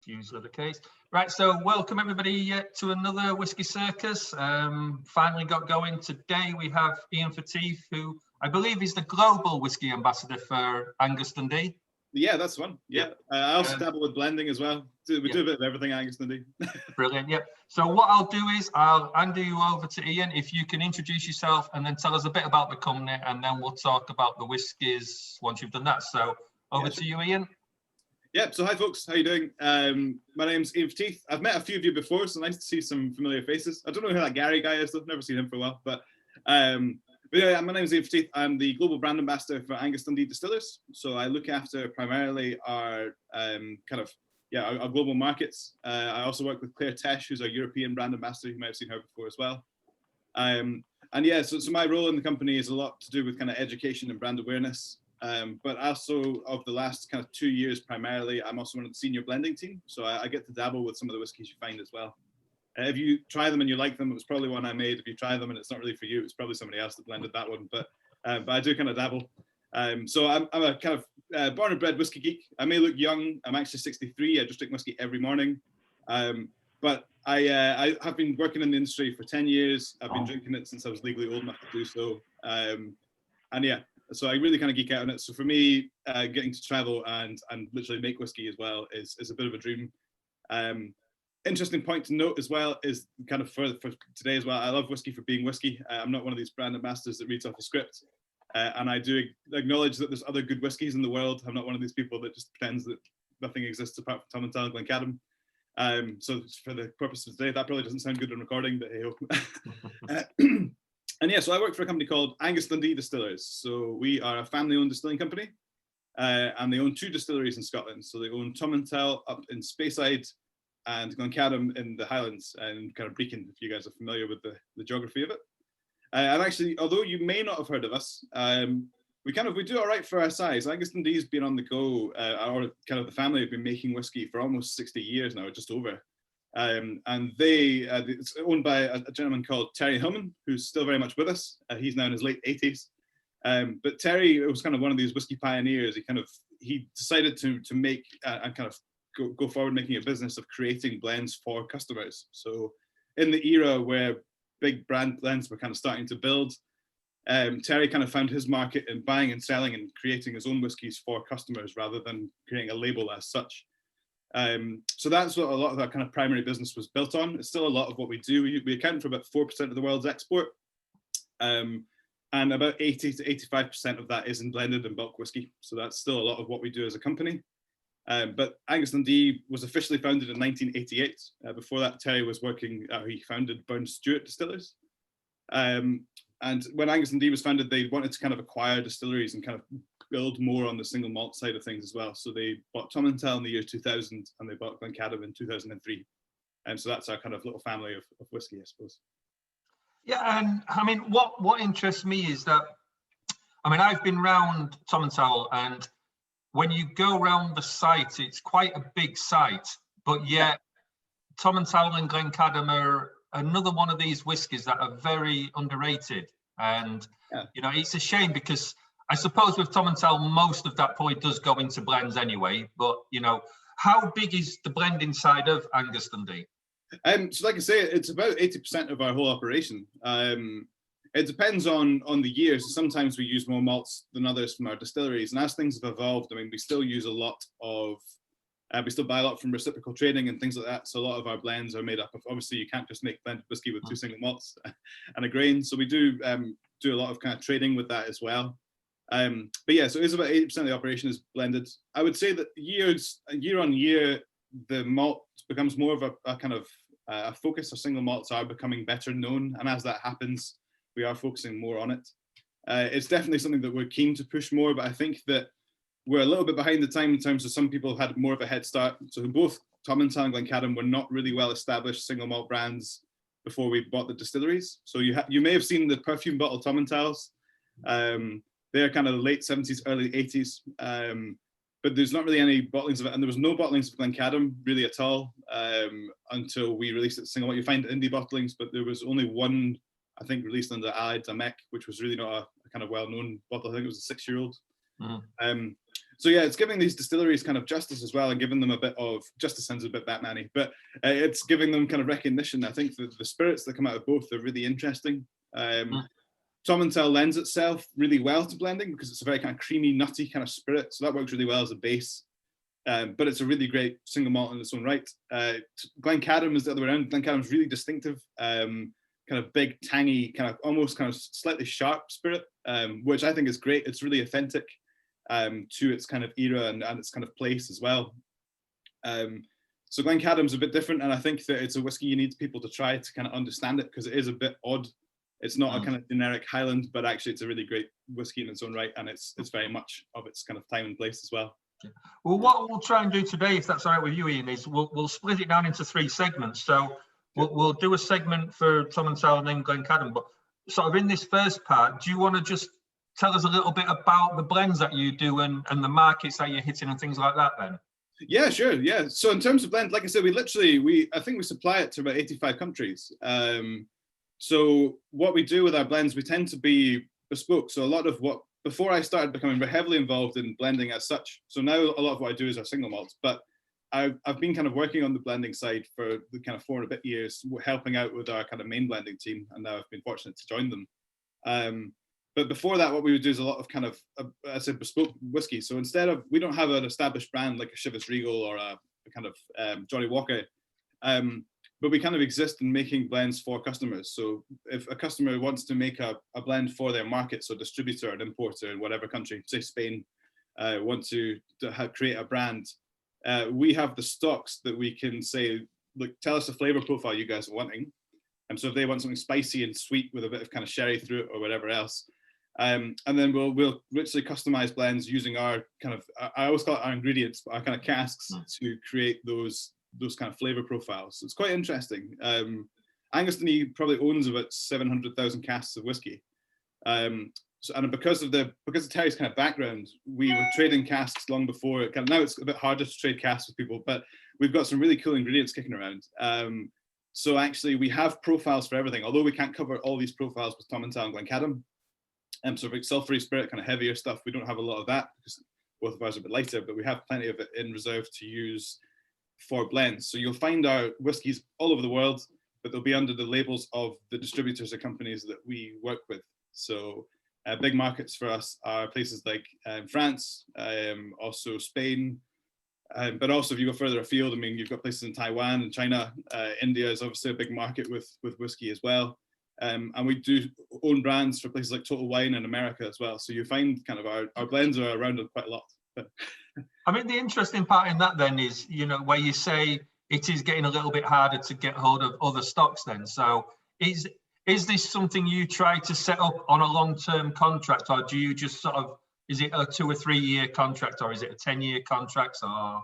Usually the case. Right, so welcome everybody to another Whiskey Circus. Finally got going. Today we have Ian Forteath, who I believe is the global whiskey ambassador for Angus Dundee. Yeah, that's one. Yeah, I also dabble with blending as well. We do a bit of everything at Angus Dundee. Brilliant. Yep. So what I'll do is I'll hand you over to Ian. If you can introduce yourself and then tell us a bit about the company, and then we'll talk about the whiskies once you've done that. So over to you, Ian. Yep. So hi folks, how you doing? My name's Ian Forteath. I've met a few of you before, so nice to see some familiar faces. I don't know who that Gary guy is. I've never seen him for a while, but yeah, my name's Ian Forteath. I'm the global brand ambassador for Angus Dundee Distillers. So I look after primarily our our global markets. I also work with Claire Tesh, who's our European brand ambassador. You might have seen her before as well. And yeah, so my role in the company is a lot to do with kind of education and brand awareness. But also of the last kind of 2 years primarily, I'm also one of the senior blending team. So I get to dabble with some of the whiskies you find as well. If you try them and you like them, it was probably one I made. If you try them and it's not really for you, it's probably somebody else that blended that one. But I do kind of dabble. So I'm a kind of born and bred whiskey geek. I may look young. I'm actually 63. I just drink whiskey every morning. But I have been working in the industry for 10 years. I've been drinking it since I was legally old enough to do so. And yeah. So I really kind of geek out on it. So for me, getting to travel and literally make whiskey as well is a bit of a dream. Interesting point to note as well is kind of for today as well, I love whiskey for being whiskey. I'm not one of these brand ambassadors that reads off a script. And I do acknowledge that there's other good whiskies in the world. I'm not one of these people that just pretends that nothing exists apart from Tomintoul and Glencadam. So for the purpose of today, that probably doesn't sound good on recording, but hey-ho. And yeah, so I work for a company called Angus Dundee Distillers. So we are a family-owned distilling company, and they own 2 distilleries in Scotland. So they own Tomintoul up in Speyside and Glencadam in the Highlands and kind of Brecon, if you guys are familiar with the geography of it. And actually, although you may not have heard of us, we do all right for our size. Angus Dundee's been on the go, or kind of the family have been making whiskey for almost 60 years now, just over. And it's owned by a gentleman called Terry Hillman, who's still very much with us. He's now in his late 80s. But Terry was kind of one of these whiskey pioneers. He decided to make and kind of go forward making a business of creating blends for customers. So in the era where big brand blends were kind of starting to build, Terry kind of found his market in buying and selling and creating his own whiskies for customers rather than creating a label as such. So that's what a lot of our kind of primary business was built on. It's still a lot of what we do. We account for about 4% of the world's export, and about 80 to 85% of that is in blended and bulk whiskey. So that's still a lot of what we do as a company. But Angus Dundee was officially founded in 1988. Before that, Terry was working, he founded Burns Stewart Distillers. And when Angus Dundee was founded, they wanted to kind of acquire distilleries and kind of build more on the single malt side of things as well. So they bought Tomintoul in the year 2000 and they bought Glencadam in 2003. And so that's our kind of little family of whiskey, I suppose. Yeah, and I mean, what interests me is that, I mean, I've been round Tomintoul, and when you go round the site, it's quite a big site, but yet Tomintoul and Glencadam are another one of these whiskies that are very underrated. And, you know, it's a shame because I suppose with Tomintoul, most of that probably does go into blends anyway, but, you know, how big is the blending side of Angus Dundee? So like I say, it's about 80% of our whole operation. It depends on the years. Sometimes we use more malts than others from our distilleries. And as things have evolved, I mean, we still use a lot of, we still buy a lot from reciprocal trading and things like that. So a lot of our blends are made up of, obviously you can't just make blended whiskey with 2 single malts and a grain. So we do a lot of kind of trading with that as well. But yeah, so it is about 80% of the operation is blended. I would say that year on year, the malt becomes more of a kind of a focus. Our single malts are becoming better known. And as that happens, we are focusing more on it. It's definitely something that we're keen to push more, but I think that we're a little bit behind the time in terms of some people had more of a head start. So both Tomintoul and Glencadam were not really well established single malt brands before we bought the distilleries. So you may have seen the perfume bottle Tomintoul's. They're kind of the late 70s, early 80s. But there's not really any bottlings of it. And there was no bottlings of Glencadam really at all until we released it single malt. You find indie bottlings, but there was only one, I think, released under Allied Damec, which was really not a kind of well-known bottle. I think it was a 6-year-old. So yeah, it's giving these distilleries kind of justice as well, and giving them a bit of justice sounds a bit Batman-y, but it's giving them kind of recognition. I think the spirits that come out of both are really interesting. Tomintoul lends itself really well to blending because it's a very kind of creamy, nutty kind of spirit. So that works really well as a base. But it's a really great single malt in its own right. Glencadam is the other way around. Glencadam's really distinctive, kind of big, tangy, kind of almost kind of slightly sharp spirit, which I think is great. It's really authentic to its kind of era and its kind of place as well. So Glencadam's a bit different, and I think that it's a whiskey you need people to try to kind of understand it because it is a bit odd. It's not a kind of generic Highland, but actually it's a really great whiskey in its own right, and it's very much of its kind of time and place as well. Well, what we'll try and do today, if that's all right with you, Ian, is we'll split it down into 3 segments. So we'll do a segment for Tomintoul and then Glencadam. But sort of in this first part, do you want to just tell us a little bit about the blends that you do and the markets that you're hitting and things like that then? Yeah, sure. Yeah. So in terms of blend, like I said, I think we supply it to about 85 countries. So what we do with our blends, we tend to be bespoke. So a lot of what, before I started becoming heavily involved in blending as such, so now a lot of what I do is our single malts, but I've been kind of working on the blending side for the kind of 4 and a bit years, helping out with our kind of main blending team, and now I've been fortunate to join them. But before that, what we would do is a lot of kind of, I said, bespoke whiskey. So instead of, we don't have an established brand like a Chivas Regal or a kind of Johnny Walker, but we kind of exist in making blends for customers. So if a customer wants to make a blend for their market, so distributor and importer in whatever country, say Spain, want to create a brand, we have the stocks that we can say, look, tell us the flavor profile you guys are wanting. And so if they want something spicy and sweet with a bit of kind of sherry through it or whatever else, and then we'll richly customize blends using our kind of, I always call it our ingredients, but our kind of casks to create those kind of flavor profiles. So it's quite interesting. Angus probably owns about 700,000 casks of whiskey. And because of Terry's kind of background, we were trading casks long before. Kind of now it's a bit harder to trade casks with people, but we've got some really cool ingredients kicking around. So actually, we have profiles for everything. Although we can't cover all these profiles with Tomintoul and Glencadam, so for sulfury spirit, kind of heavier stuff, we don't have a lot of that because both of ours are a bit lighter, but we have plenty of it in reserve to use for blends. So you'll find our whiskies all over the world, but they'll be under the labels of the distributors or companies that we work with. So big markets for us are places like France, also Spain, but also if you go further afield, I mean, you've got places in Taiwan and China. India is obviously a big market with whiskey as well. And we do own brands for places like Total Wine in America as well. So you find kind of our blends are around quite a lot. But I mean, the interesting part in that then is, where you say it is getting a little bit harder to get hold of other stocks then. So is this something you try to set up on a long-term contract, or do you just sort of, is it a 2 or 3 year contract, or is it a 10-year contract? Or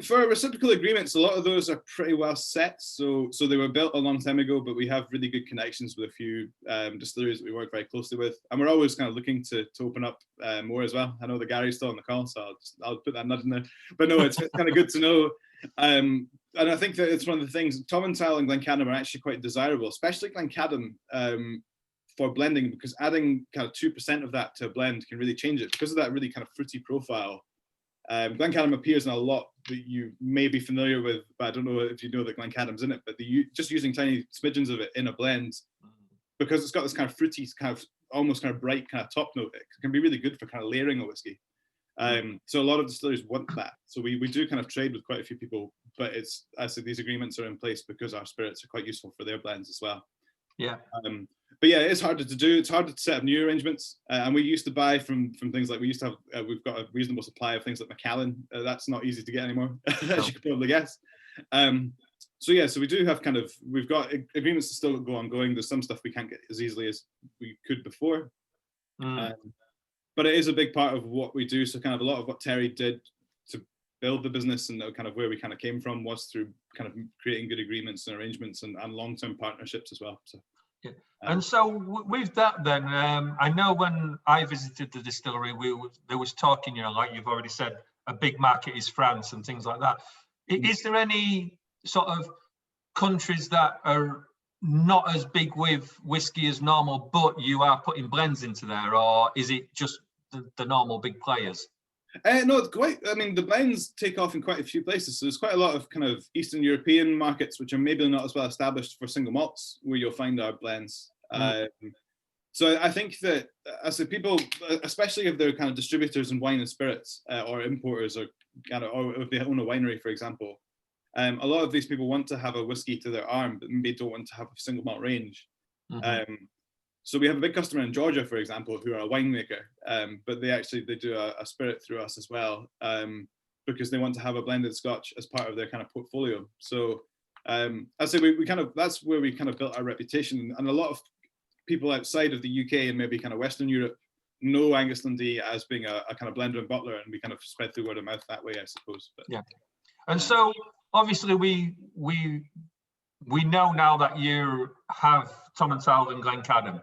for reciprocal agreements, a lot of those are pretty well set. So they were built a long time ago, but we have really good connections with a few distilleries that we work very closely with, and we're always kind of looking to open up more as well. I know that Gary's still on the call, so I'll put that nut in there. But no, it's kind of good to know. And I think that it's one of the things. Tomintoul and Glencadam are actually quite desirable, especially Glencadam for blending, because adding kind of 2% of that to a blend can really change it because of that really kind of fruity profile. Glencadam appears in a lot that you may be familiar with, but I don't know if you know that Glencadam's in it, but just using tiny smidgens of it in a blend, because it's got this kind of fruity, kind of almost kind of bright kind of top note, it can be really good for kind of layering a whiskey. So a lot of distilleries want that. So we do kind of trade with quite a few people, but I said these agreements are in place because our spirits are quite useful for their blends as well. Yeah. But yeah, it's harder to do. It's harder to set up new arrangements. And we used to buy from things like, we used to have, we've got a reasonable supply of things like Macallan. That's not easy to get anymore, as you can probably guess. So yeah, so we do have we've got agreements to still go ongoing. There's some stuff we can't get as easily as we could before. But it is a big part of what we do. So kind of a lot of what Terry did to build the business and kind of where we kind of came from was through kind of creating good agreements and arrangements and long-term partnerships as well. So. Yeah. And so with that then, I know when I visited the distillery, there was talking, like you've already said, a big market is France and things like that. Is there any sort of countries that are not as big with whiskey as normal, but you are putting blends into there, or is it just the normal big players? No, it's quite. I mean, the blends take off in quite a few places. So there's quite a lot of kind of Eastern European markets, which are maybe not as well established for single malts, where you'll find our blends. So I think that as the people, especially if they're kind of distributors in wine and spirits, or importers, or if they own a winery, for example, a lot of these people want to have a whiskey to their arm, but maybe don't want to have a single malt range. So we have a big customer in Georgia, for example, who are a winemaker, but they do a spirit through us as well, because they want to have a blended Scotch as part of their kind of portfolio. So I say we kind of, that's where we kind of built our reputation, and a lot of people outside of the UK and maybe kind of Western Europe know Angus Lundee as being a kind of blender and bottler, and we kind of spread through word of mouth that way, I suppose. But, yeah, and so obviously we know now that you have Tomintoul and Glencadam,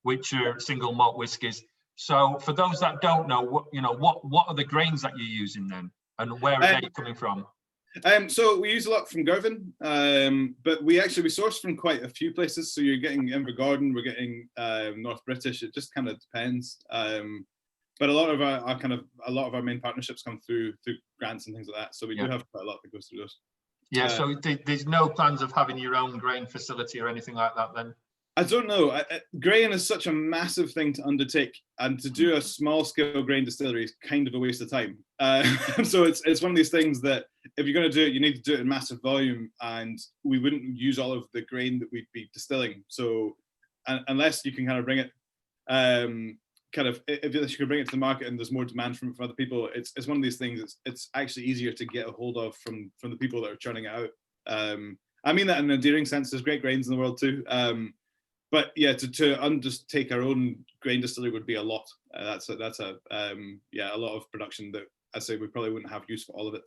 which are single malt whiskies. So for those that don't know, what are the grains that you're using then, and where are they coming from? So we use a lot from Girvan, but we source from quite a few places. So you're getting Invergordon, we're getting North British. It just kind of depends. But a lot of our main partnerships come through grants and things like that. So we do have quite a lot that goes through those. Yeah. So there's no plans of having your own grain facility or anything like that then? I don't know. Grain is such a massive thing to undertake, and to do a small-scale grain distillery is kind of a waste of time. So it's one of these things that if you're going to do it, you need to do it in massive volume, and we wouldn't use all of the grain that we'd be distilling. So unless you can kind of bring it, if you can bring it to the market and there's more demand from other people, it's one of these things. It's actually easier to get a hold of from the people that are churning it out. I mean that in an endearing sense. There's great grains in the world too. But yeah, to undertake our own grain distillery would be a lot. That's a lot of production that I say we probably wouldn't have use for all of it.